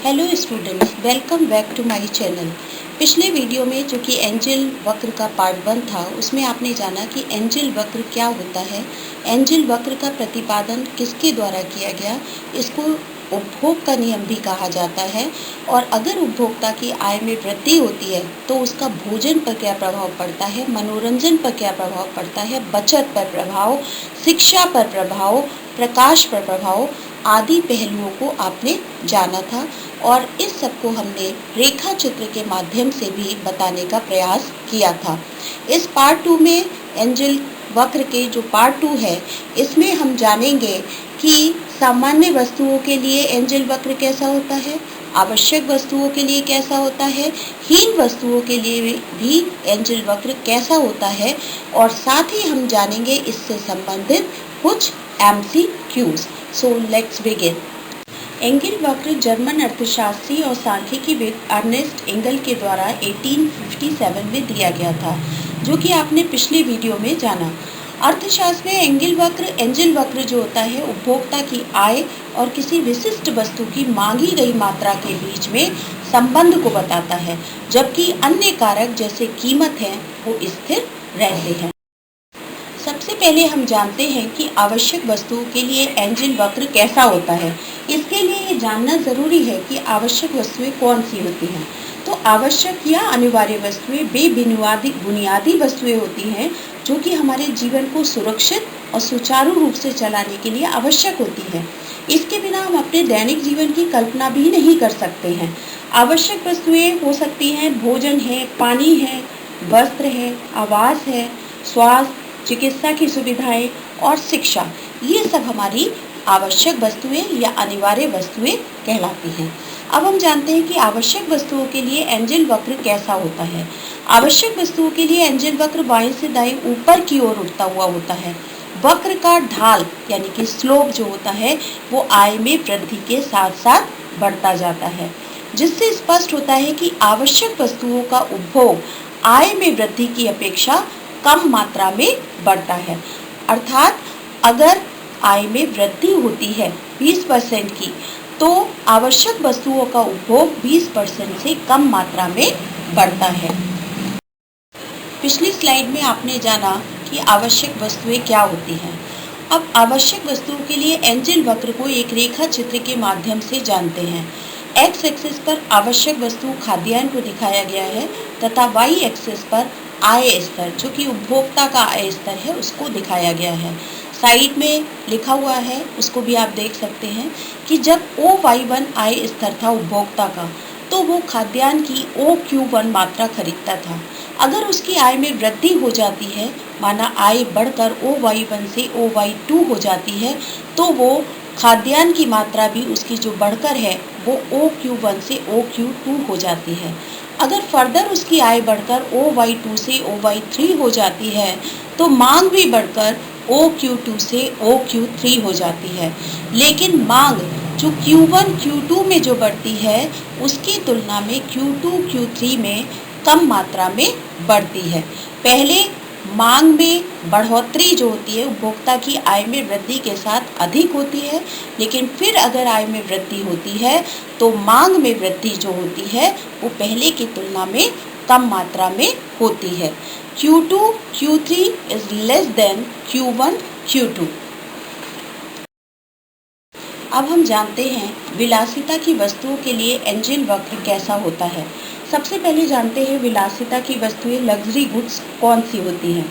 Hello students, welcome back to my channel. पिछले video में जो कि एंजल वक्र का पार्ट 1 था, उसमें आपने जाना कि एंजल वक्र क्या होता है, एंजल वक्र का प्रतिपादन किसके द्वारा किया गया, इसको उपभोग का नियम भी कहा जाता है। और अगर उपभोक्ता की आय में वृद्धि होती है तो उसका भोजन पर क्या प्रभाव पड़ता है, मनोरंजन पर क्या प्रभाव पड़ता है, बचत पर प्रभाव, शिक्षा पर प्रभाव, प्रकाश पर प्रभाव आदि पहलुओं को आपने जाना था। और इस सब को हमने रेखा चित्र के माध्यम से भी बताने का प्रयास किया था। इस पार्ट 2 में एंजल वक्र के जो पार्ट 2 है, इसमें हम जानेंगे कि सामान्य वस्तुओं के लिए एंजल वक्र कैसा होता है, आवश्यक वस्तुओं के लिए कैसा होता है, हीन वस्तुओं के लिए भी एंजल वक्र कैसा होता है, और साथ ही हम जानेंगे इससे संबंधित कुछ MCQs। So let's begin. Angle वक्र जर्मन अर्थशास्त्री और सांख्यिकीविद अर्नेस्ट एंगल के द्वारा 1857 में दिया गया था, जो कि आपने पिछले वीडियो में जाना। अर्थशास्त्र में एंजल वक्र जो होता है, उपभोक्ता की आय और किसी विशिष्ट वस्तु की मांगी गई मात्रा के बीच में संबंध को बताता है, जबकि अन्य कारक जैसे कीमत है वो स्थिर रहते हैं। सबसे पहले हम जानते हैं कि आवश्यक वस्तुओं के लिए एंजल वक्र कैसा होता है। इसके लिए ये जानना ज़रूरी है कि आवश्यक वस्तुएं कौन सी होती हैं। तो आवश्यक या अनिवार्य वस्तुएं वे बुनियादी वस्तुएं होती हैं जो कि हमारे जीवन को सुरक्षित और सुचारू रूप से चलाने के लिए आवश्यक होती हैं। इसके बिना हम अपने दैनिक जीवन की कल्पना भी नहीं कर सकते हैं। आवश्यक वस्तुएं हो सकती हैं भोजन है, पानी है, वस्त्र है, आवास है, स्वास्थ्य, चिकित्सा की सुविधाएं और शिक्षा। ये सब हमारी आवश्यक वस्तुएं या अनिवार्य वस्तुएं कहलाती हैं। अब हम जानते हैं कि आवश्यक वस्तुओं के लिए एंजल वक्र कैसा होता है। आवश्यक वस्तुओं के लिए एंजल वक्र बाएं से दाएं ऊपर की ओर उठता हुआ होता है। वक्र का ढाल यानी कि स्लोप जो होता है वो आय में वृद्धि के साथ साथ बढ़ता जाता है, जिससे स्पष्ट होता है कि आवश्यक वस्तुओं का उपभोग आय में वृद्धि की अपेक्षा कम मात्रा में बढ़ता है। अर्थात अगर आय में वृद्धि होती है 20% की, तो आवश्यक वस्तुओं का उपभोग 20% से कम मात्रा में बढ़ता है। पिछली स्लाइड में आपने जाना कि आवश्यक वस्तुएं क्या होती हैं। अब आवश्यक वस्तुओं के लिए एंजल वक्र को एक रेखा चित्र के माध्यम से जानते हैं। एक्स एक्सिस पर आवश्यक वस्तु खाद्यान्न को दिखाया गया है तथा वाई एक्सिस पर आय स्तर जो कि उपभोक्ता का आय स्तर है उसको दिखाया गया है। साइड में लिखा हुआ है, उसको भी आप देख सकते हैं कि जब OY1 आय स्तर था उपभोक्ता का, तो वो खाद्यान्न की OQ1 मात्रा खरीदता था। अगर उसकी आय में वृद्धि हो जाती है, माना आय बढ़कर OY1 से OY2 हो जाती है, तो वो खाद्यान्न की मात्रा भी उसकी जो बढ़कर है वो OQ1 से OQ2 हो जाती है। अगर फर्दर उसकी आय बढ़कर OY2 से OY3 हो जाती है, तो मांग भी बढ़कर OQ2 से OQ3 हो जाती है। लेकिन मांग जो Q1 Q2 में जो बढ़ती है, उसकी तुलना में Q2 Q3 में कम मात्रा में बढ़ती है। पहले मांग में बढ़ोतरी जो होती है उपभोक्ता की आय में वृद्धि के साथ अधिक होती है, लेकिन फिर अगर आय में वृद्धि होती है तो मांग में वृद्धि जो होती है वो पहले की तुलना में कम मात्रा में होती है। Q2 Q3 is less than Q1 Q2। अब हम जानते हैं विलासिता की वस्तुओं के लिए एंजल वक्र कैसा होता है। सबसे पहले जानते हैं विलासिता की वस्तुएं लग्जरी गुड्स कौन सी होती हैं।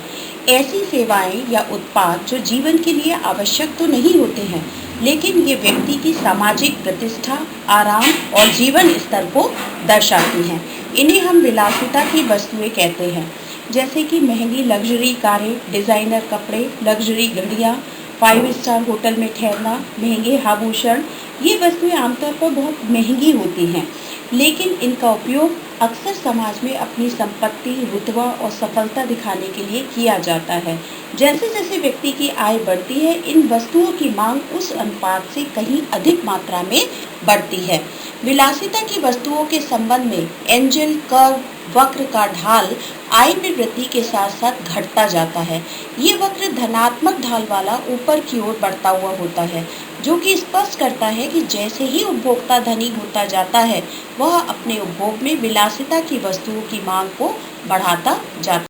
ऐसी सेवाएं या उत्पाद जो जीवन के लिए आवश्यक तो नहीं होते हैं, लेकिन ये व्यक्ति की सामाजिक प्रतिष्ठा, आराम और जीवन स्तर को दर्शाती हैं। इन्हें हम विलासिता की वस्तुएं कहते हैं, जैसे कि महंगी लग्जरी कारें, डिज़ाइनर कपड़े, लग्जरी घड़ियाँ, 5 स्टार होटल में ठहरना, महंगे आभूषण। ये वस्तुएं आमतौर पर बहुत महंगी होती हैं, लेकिन इनका उपयोग अक्सर समाज में अपनी संपत्ति, रुतबा और सफलता दिखाने के लिए किया जाता है। जैसे जैसे व्यक्ति की आय बढ़ती है, इन वस्तुओं की मांग उस अनुपात से कहीं अधिक मात्रा में बढ़ती है। विलासिता की वस्तुओं के संबंध में एंजल वक्र का ढाल आय में वृद्धि के साथ साथ घटता जाता है। ये वक्र धनात्मक ढाल वाला ऊपर की ओर बढ़ता हुआ होता है। जो कि स्पष्ट करता है कि जैसे ही उपभोक्ता धनी होता जाता है, वह अपने उपभोग में विलासिता की वस्तुओं की मांग को बढ़ाता जाता है।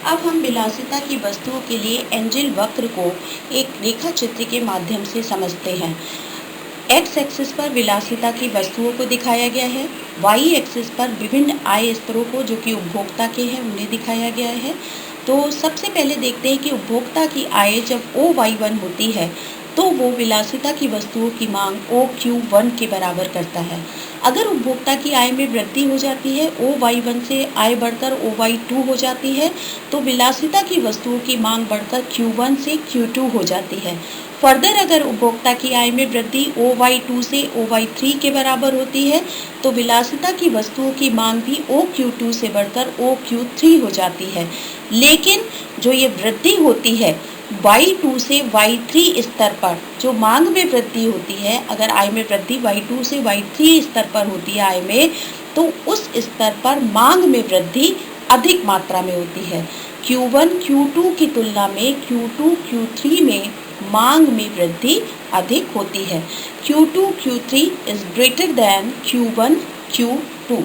अब हम विलासिता की वस्तुओं के लिए एंजल वक्र को एक रेखा चित्र के माध्यम से समझते हैं। एक्स एक्सिस पर विलासिता की वस्तुओं को दिखाया गया है, वाई एक्सिस पर विभिन्न आय स्तरों को जो कि उपभोक्ता के हैं उन्हें दिखाया गया है। तो सबसे पहले देखते हैं कि उपभोक्ता की आय जब OY1 होती है तो वो विलासिता की वस्तुओं की मांग OQ1 के बराबर करता है। अगर उपभोक्ता की आय में वृद्धि हो जाती है, OY1 से आय बढ़कर OY2 हो जाती है, तो विलासिता की वस्तुओं की मांग बढ़कर Q1 से Q2 हो जाती है। फर्दर अगर उपभोक्ता की आय में वृद्धि OY2 से OY3 के बराबर होती है, तो विलासिता की वस्तुओं की मांग भी OQ2 से बढ़कर OQ3 हो जाती है। लेकिन जो ये वृद्धि होती है Y2 से Y3 स्तर पर, जो मांग में वृद्धि होती है, अगर आय में वृद्धि Y2 से Y3 स्तर पर होती है आय में, तो उस स्तर पर मांग में वृद्धि अधिक मात्रा में होती है। Q1 Q2 की तुलना में Q2 Q3 में मांग में वृद्धि अधिक होती है। Q2 Q3 is greater than Q1 Q2।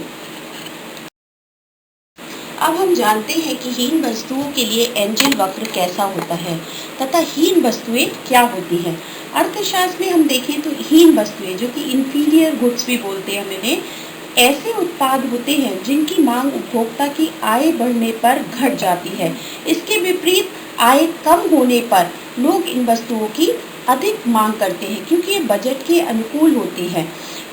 अब हम जानते हैं कि हीन वस्तुओं के लिए एंजल वक्र कैसा होता है तथा हीन वस्तुएं क्या होती हैं। अर्थशास्त्र में हम देखें तो हीन वस्तुएं, जो कि इंफीरियर गुड्स भी बोलते हैं हम इन्हें, ऐसे उत्पाद होते हैं जिनकी मांग उपभोक्ता की आय बढ़ने पर घट जाती है। इसके विपरीत आय कम होने पर लोग इन वस्तुओं की अधिक मांग करते हैं क्योंकि ये बजट के अनुकूल होती है।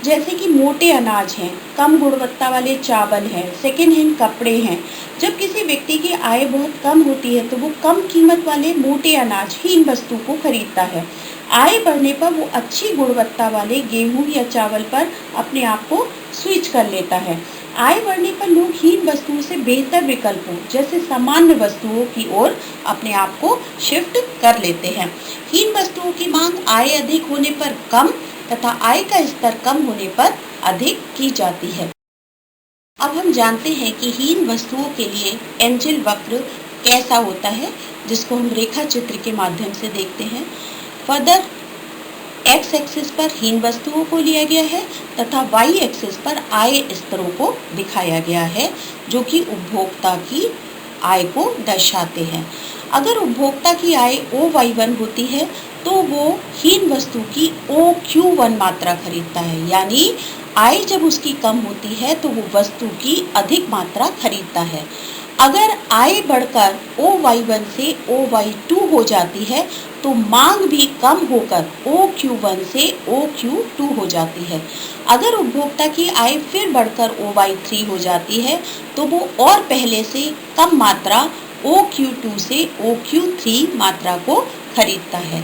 जैसे कि मोटे अनाज हैं, कम गुणवत्ता वाले चावल हैं, सेकेंड हैंड कपड़े हैं। जब किसी व्यक्ति की आय बहुत कम होती है तो वो कम कीमत वाले मोटे अनाज हीन वस्तु को खरीदता है। आय बढ़ने पर वो अच्छी गुणवत्ता वाले गेहूं या चावल पर अपने आप को स्विच कर लेता है। आय बढ़ने पर लोग हीन वस्तुओं से बेहतर विकल्पों जैसे सामान्य वस्तुओं की ओर अपने आप को शिफ्ट कर लेते हैं। हीन वस्तुओं की मांग आय अधिक होने पर कम तथा आय का स्तर कम होने पर अधिक की जाती है। अब हम जानते हैं कि हीन वस्तुओं के लिए एंजल वक्र कैसा होता है, जिसको हम रेखा चित्र के माध्यम से देखते हैं। फर्दर एक्स एक्सिस पर हीन वस्तुओं को लिया गया है तथा वाई एक्सिस पर आय स्तरों को दिखाया गया है, जो कि उपभोक्ता की आय को दर्शाते हैं। अगर उपभोक्ता की आय OY1 होती है तो वो हीन वस्तु की OQ1 मात्रा खरीदता है, यानी आय जब उसकी कम होती है तो वो वस्तु की अधिक मात्रा खरीदता है। अगर आय बढ़कर OY1 से OY2 हो जाती है तो मांग भी कम होकर OQ1 से OQ2 हो जाती है। अगर उपभोक्ता की आय फिर बढ़कर OY3 हो जाती है तो वो और पहले से कम मात्रा OQ2 से OQ3 मात्रा को खरीदता है।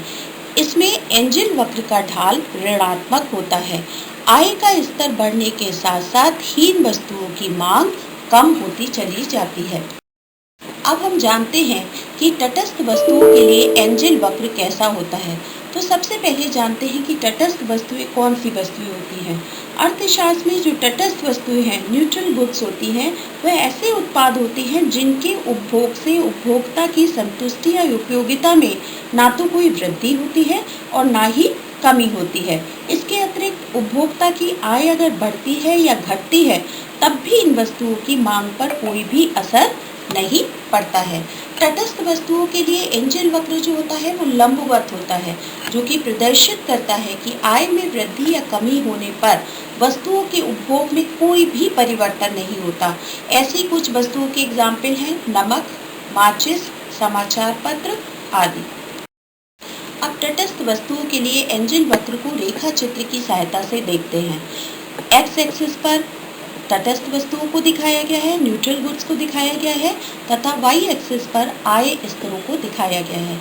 इसमें एंजल वक्र का ढाल ऋणात्मक होता है। आय का स्तर बढ़ने के साथ साथ हीन वस्तुओं की मांग कम होती चली जाती है। अब हम जानते हैं कि तटस्थ वस्तुओं के लिए एंजल वक्र कैसा होता है। तो सबसे पहले जानते हैं कि तटस्थ वस्तुएं कौन सी वस्तुएं होती हैं। अर्थशास्त्र में जो तटस्थ वस्तुएं हैं, न्यूट्रल गुड्स होती हैं, वह ऐसे उत्पाद होते हैं जिनके उपभोग से उपभोक्ता की संतुष्टि या उपयोगिता में ना तो कोई वृद्धि होती है और ना ही कमी होती है। इसके अतिरिक्त उपभोक्ता की आय अगर बढ़ती है या घटती है तब भी इन वस्तुओं की मांग पर कोई भी असर नहीं पड़ता है। तटस्थ वस्तुओं के लिए एंजल वक्र जो होता है वो लंबवत होता है, जो कि प्रदर्शित करता है कि आय में वृद्धि या कमी होने पर वस्तुओं के उपभोग में कोई भी परिवर्तन नहीं होता। ऐसी कुछ वस्तुओं के एग्जाम्पल हैं नमक, माचिस, समाचार पत्र आदि। अब तटस्थ वस्तुओं के लिए एंजल वक्र को रेखा चित्र की सहायता से देखते हैं। एक्स एक्सिस पर तटस्थ वस्तुओं को दिखाया गया है, न्यूट्रल गुड्स को दिखाया गया है तथा वाई एक्सिस पर आय स्तरों को दिखाया गया है।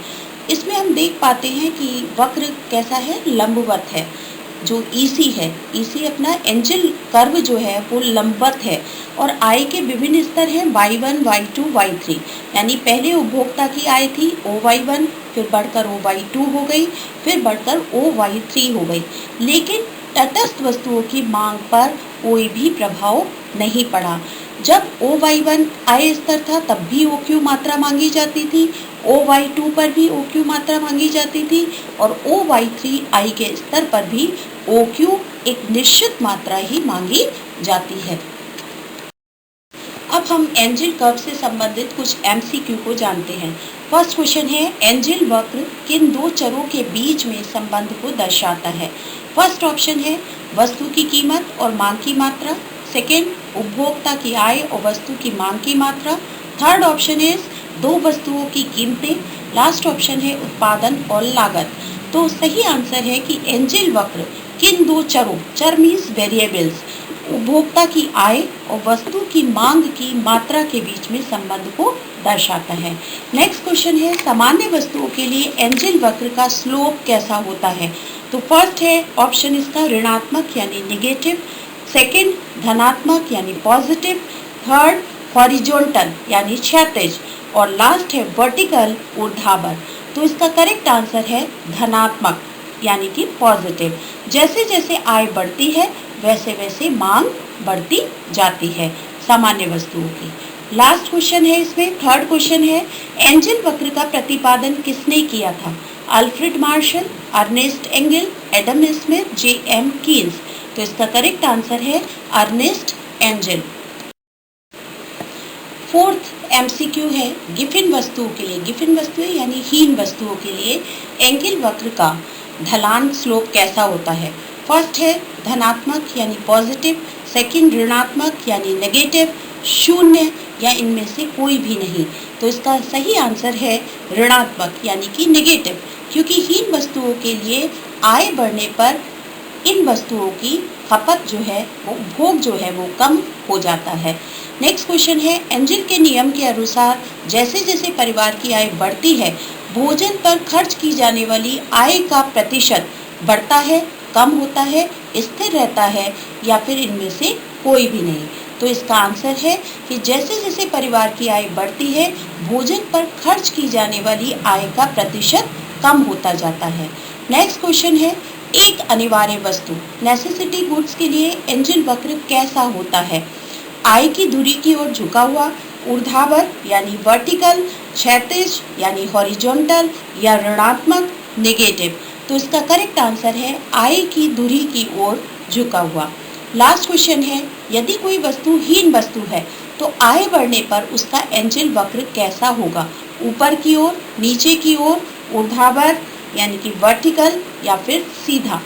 इसमें हम देख पाते हैं कि वक्र कैसा है, लंबवत है। जो EC है, EC अपना एंजल कर्व जो है वो लंबवत है और आय के विभिन्न स्तर हैं Y1, Y2, Y3। यानी पहले उपभोक्ता की आय थी OY1, फिर बढ़कर OY2 हो गई, फिर बढ़कर OY3 हो गई। लेकिन तटस्थ वस्तुओं की मांग पर कोई भी प्रभाव नहीं पड़ा। जब OY1 आय स्तर था तब भी OQ मात्रा मांगी जाती थी, OY2 पर भी OQ मात्रा मांगी जाती थी और OY3 आय के स्तर पर भी OQ एक निश्चित मात्रा ही मांगी जाती है। अब हम एंजिल कर्व से संबंधित कुछ MCQ को जानते हैं। फर्स्ट क्वेश्चन है, एंजिल वक्र किन दो चरों के बीच में संबंध को दर्शाता है? फर्स्ट ऑप्शन है वस्तु की कीमत और मांग की मात्रा, सेकेंड उपभोक्ता की आय और वस्तु की मांग की मात्रा, थर्ड ऑप्शन है दो वस्तुओं की कीमतें, लास्ट ऑप्शन है उत्पादन और लागत। तो सही आंसर है कि एंजिल वक्र किन दो चरों, चर मीन्स वेरिएबल्स, उपभोक्ता की आय और वस्तु की मांग की मात्रा के बीच में संबंध को दर्शाता है। नेक्स्ट क्वेश्चन है, सामान्य वस्तुओं के लिए एंजिल वक्र का स्लोप कैसा होता है? तो फर्स्ट है ऑप्शन इसका ऋणात्मक यानी निगेटिव, सेकंड धनात्मक यानी पॉजिटिव, थर्ड हॉरिजॉन्टल यानी क्षैतिज और लास्ट है वर्टिकल ऊर्ध्वाधर। तो इसका करेक्ट आंसर है धनात्मक यानी कि पॉजिटिव। जैसे जैसे आय बढ़ती है वैसे वैसे मांग बढ़ती जाती है सामान्य वस्तुओं की। लास्ट क्वेश्चन है इसमें, थर्ड क्वेश्चन है, एंजिल वक्र का प्रतिपादन किसने किया था? Alfred Marshall, Ernest Engel, Adam Smith, J.M. Keynes. तो इसका करेक्ट आंसर है अर्नेस्ट एंगल। फोर्थ MCQ है, गिफिन वस्तुओं के लिए, गिफिन वस्तुएं यानी हीन वस्तुओं के लिए एंगल वक्र का ढलान स्लोप कैसा होता है? फर्स्ट है धनात्मक यानी पॉजिटिव, सेकंड ऋणात्मक यानी नेगेटिव, शून्य या इनमें से कोई भी नहीं। तो इसका सही आंसर है ऋणात्मक यानी कि नेगेटिव, क्योंकि हीन वस्तुओं के लिए आय बढ़ने पर इन वस्तुओं की खपत जो है वो उपभोग जो है वो कम हो जाता है। नेक्स्ट क्वेश्चन है, एंजिल के नियम के अनुसार जैसे जैसे परिवार की आय बढ़ती है भोजन पर खर्च की जाने वाली आय का प्रतिशत बढ़ता है, कम होता है, स्थिर रहता है या फिर इनमें से कोई भी नहीं। तो इसका आंसर है कि जैसे जैसे परिवार की आय बढ़ती है भोजन पर खर्च की जाने वाली आय का प्रतिशत कम होता जाता है। नेक्स्ट क्वेश्चन है, एक अनिवार्य वस्तु नेसेसिटी गुड्स के लिए एंजिल वक्र कैसा होता है? आय की धुरी की ओर झुका हुआ, ऊर्ध्वाधर यानी वर्टिकल, क्षैतिज यानी हॉरिजॉन्टल या ऋणात्मक नेगेटिव। तो इसका करेक्ट आंसर है आय की धुरी की ओर झुका हुआ। लास्ट क्वेश्चन है, यदि कोई वस्तु हीन वस्तु है तो आय बढ़ने पर उसका एंजिल वक्र कैसा होगा? ऊपर की ओर, नीचे की ओर, ऊर्ध्वाधर यानी कि वर्टिकल या फिर सीधा?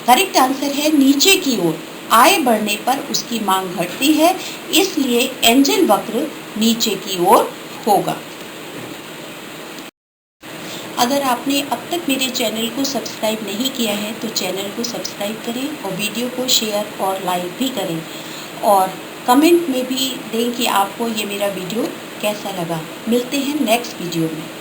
करेक्ट आंसर है नीचे की ओर। आय बढ़ने पर उसकी मांग घटती है, इसलिए एंजिल वक्र नीचे की ओर होगा। अगर आपने अब तक मेरे चैनल को सब्सक्राइब नहीं किया है तो चैनल को सब्सक्राइब करें और वीडियो को शेयर और लाइक भी करें और कमेंट में भी दें कि आपको ये मेरा वीडियो कैसा लगा। मिलते हैं नेक्स्ट वीडियो में।